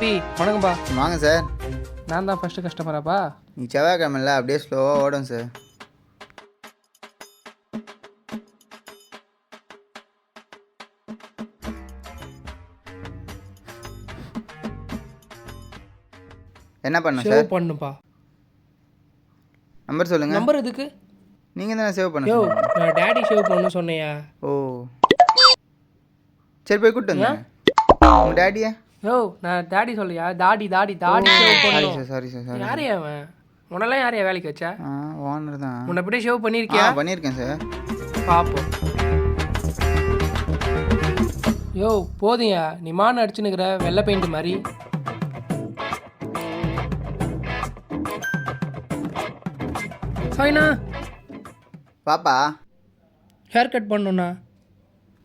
B வணக்கம்பா. வாங்க sir. நான் தான் ஃபஸ்ட்டு கஸ்டமராப்பா. நீ செவ்வாய்க்கிழமைல அப்படியே ஸ்லோவாக ஓடும் சார். என்ன பண்ண சார்? சேவ் பண்ணுப்பா. நம்பர் சொல்லுங்கள். நம்பர் எதுக்கு? நீங்கள் தானே சேவ் பண்ண யோ, சொன்னீங்க. நான் டேடி சேவ் பண்ணு சொன்னையா? ஓ சரி, போய் கூப்பிட்டு வந்தேன் உங்கள் டேடியா? யோ, நான் டேடி சொல்லையா? தாடி சேவ் சாரி பண்ணணும். Sir, sorry sir, sorry. யாரையா அவன்? உன்னெல்லாம் யாரையா வேலைக்கு வச்சா? ஓனர் தான். உன்னை அப்படியே சேவ் பண்ணியிருக்கியா? பண்ணியிருக்கேன் சார். பாப்போம். யோ போதுயா, நீ மான் அடிச்சுன்னுக்கிற வெள்ளை பெயிண்ட் மாதிரி. சாய்ண்ணா, பாப்பா ஹேர் கட் பண்ணணுண்ணா.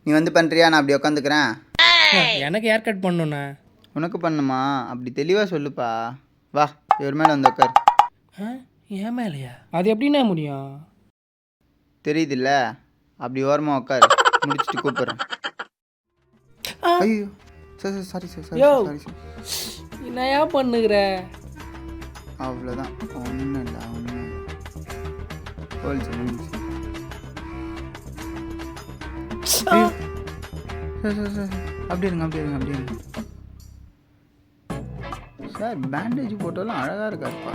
நீ வந்து பண்ணுறியா? நான் அப்படி உட்காந்துக்கிறேன். எனக்கு ஹேர் கட் பண்ணணுண்ணா. உனக்கு பண்ணுமா? அப்படி தெளிவாக சொல்லுப்பா. வா, இவர் மேலே வந்து உட்கார். ஏன் மேலையா? அது எப்படின்னா முடியும்? தெரியுதுல்ல, அப்படி ஓரமாக உட்கார். முடிச்சுட்டு கூப்பிட்றேன். ஐயோ sir, sir, sorry sir, sorry யோ. Sorry sir. என்னையா பண்ணுகிற? அவ்வளோதான், ஒன்றும் இல்லை, ஒன்றும் ஹோல் சார். ஐயோ சார், சார், சார், அப்படி இருங்க, அப்படி இருங்க, அப்படி இருங்க சார். பேண்டேஜ் போட்டாலும் அழகாக இருக்காருப்பா.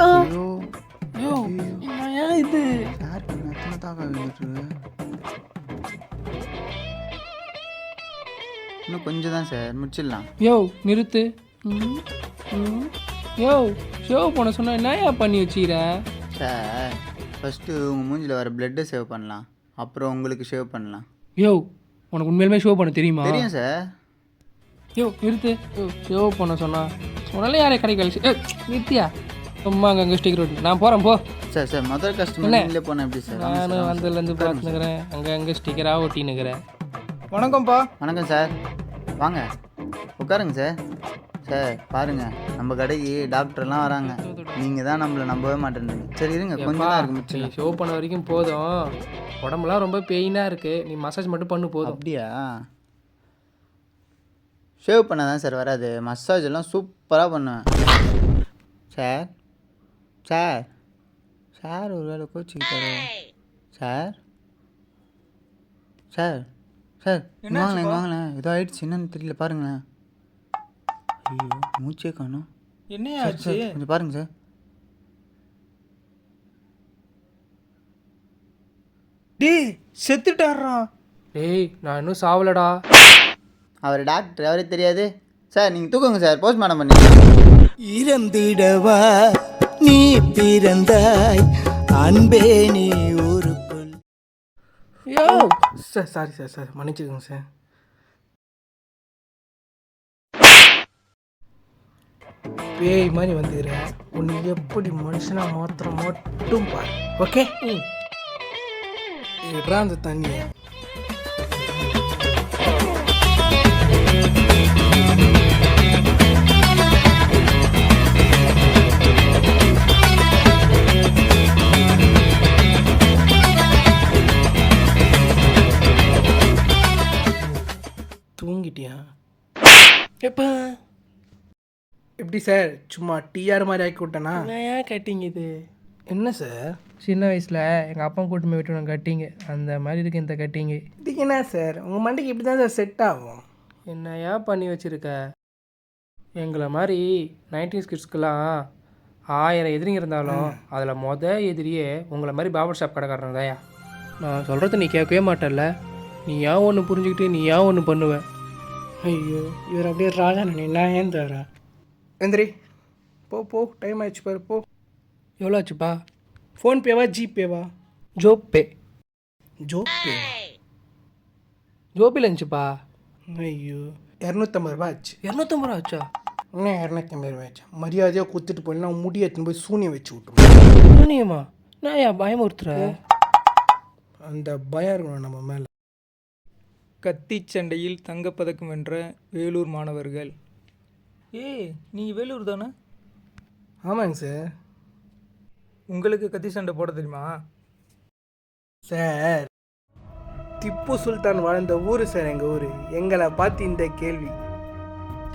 ஐயோ யோ, என்னையா இது? சார் எத்தனை தாக்கா வந்துட்டு? இன்னும் கொஞ்சம் தான் சார், முடிச்சிடலாம். யோ நிறுத்து. யோ ஷேவ் பண்ண சொன்னா என்னையா பண்ணி வச்சுக்கிற? சார் ஃபஸ்ட்டு உங்கள் மூஞ்சில் வர பிளட்டை சேவ் பண்ணலாம், அப்புறம் உங்களுக்கு ஷேவ் பண்ணலாம். யோ, உனக்கு உண்மையிலுமே ஷேவ் பண்ண தெரியுமா? தெரியும் சார். யோ நிறுத்து. யோ ஷேவ் பண்ண சொன்னா உன்னால யாரே கடைக்கு வேலை நிறுத்தியா? சும்மா அங்கே ஸ்டிக்கர் ஒட்டி நான் போகிறேன் போ. சார் சார், முதல் கஸ்டமர் நீங்களே போனேன் எப்படி சார்? நானும் வந்ததுலேருந்து பார்த்துனுக்கிறேன், அங்கே ஸ்டிக்கராக ஒட்டினுக்கிறேன். வணக்கம்ப்பா. வணக்கம் சார், வாங்க உட்காருங்க சார். சார் பாருங்கள், நம்ம கடைக்கு டாக்டர்லாம் வராங்க, நீங்கள் தான் நம்மளை நம்பவே மாட்டேன்றீங்க. சரி இருங்க, கொஞ்சம் தான் இருக்கு நீ முடிச்சிடலாம். ஷேவ் பண்ண வரைக்கும் போதும். உடம்புலாம் ரொம்ப பெயினாக இருக்குது, நீ மசாஜ் மட்டும் பண்ணு போதும். அப்படியா? ஷேவ் பண்ண தான் சார் வராது, மசாஜ் எல்லாம் சூப்பராக பண்ணுவேன் சார். சார் சார் ஒரு வேளை கோச்சிக்கிட்டாரு சார். சார் சார் வாங்களேன், வாங்களேன், ஏதோ ஆயிடுச்சு, என்னன்னு தெரியல, பாருங்களேன். ஐயோ மூச்சே காணோம். என்னையாச்சு? கொஞ்சம் பாருங்க சார். டேய் செத்துட்டாரா? டேய் நான் இன்னும் சாவலடா. அவர் டாக்டர், அவரே தெரியாது சார். நீங்கள் தூக்குங்க சார், போஸ்ட்மார்ட்டம் பண்ணி. இறந்திடவா நீ பிறந்தாய் அன்பே நீ ஒரு கொல். யோ சார், சாரி சார், சார் மன்னிச்சுக்கோங்க சார். பேய் மாதிரி வந்துக்கிறேன், உன்னை எப்படி மனுஷனா மாத்திரம் மட்டும் பாரு. ஓகே இட்ரா அந்த தண்ணி. தூங்கிட்டியா? எப்பா எப்படி சார், சும்மா டிஆர் மாதிரி ஆக்கி விட்டேனா? ஏன் கட்டிங் இது? என்ன சார், சின்ன வயசில் எங்கள் அப்பா கூட்டு போய் விட்டு கட்டிங்க அந்த மாதிரி இருக்குது இந்த கட்டிங்கு. இதுக்கு என்ன சார், உங்கள் மண்டைக்கு இப்படி தான் சார் செட் ஆகும். என்னையா பண்ணி வச்சுருக்க? எங்களை மாதிரி 90s கிட்ஸ்க்கெலாம் 1000 எதிரிங்க இருந்தாலும் அதில் எதிரியே உங்களை மாதிரி பாபர் ஷாப் கடைக்காரன் தாயா. நான் சொல்கிறது நீ கேட்கவே மாட்டேல்ல, நீ ஏன் ஒன்று புரிஞ்சுக்கிட்டு நீ ஏன் ஒன்று பண்ணுவேன். ஐயோ இவர் அப்படியே ராஜா நான் ஏன் தரேன். எந்திரி போ போ, டைம் ஆயிடுச்சு பாரு போ. எவ்வளோ ஆச்சுப்பா? ஃபோன்பேவா ஜிபேவா? ஜோபே. ஜோபே ஜோபில் இருந்துச்சுப்பா. ஐயோ 250 ரூபா ஆச்சு. 250 ரூபா ஆச்சா? என்ன 250 ரூபா ஆச்சா? மரியாதையாக கொடுத்துட்டு போயினா முடியை எடுத்துன்னு போய் சூனியம் வச்சு விட்டுருவோம். சூனியமா? நான் ஏன் பயமுறுத்துற? அந்த பயம் இருக்கணும் நம்ம மேலே. கத்திச் சண்டையில் தங்கப்பதக்கம் வென்ற வேலூர் மாணவர்கள். நீங்கள் வேலூர் தானே? ஆமாங்க சார். உங்களுக்கு கத்தி சண்டை போட தெரியுமா? சார் திப்பு சுல்தான் வாழ்ந்த ஊர் சார் எங்கள் ஊர். எங்களை பார்த்து இந்த கேள்வி.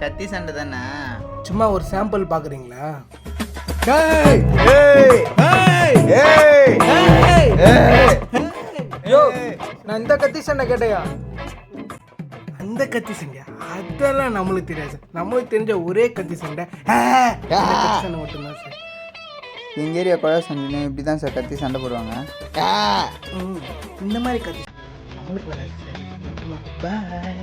கத்தி சண்டை தானே? சும்மா ஒரு சாம்பிள் பார்க்குறீங்களா? யோ நான் இந்த கத்தி சண்டை கேட்டையா? அந்த கத்தி சண்டை அதெல்லாம் நம்மளுக்கு தெரியாது சார். நம்மளுக்கு தெரிஞ்ச ஒரே கத்தி சண்டை அந்த கத்தி சண்டை மட்டும்தான் சார். எங்கள் ஏரியா குழா சண்டைன்னு இப்படி தான் சார் கத்தி சண்டை போடுவாங்க. இந்த மாதிரி கத்தி நம்மளுக்கு வராது சார். பாய்.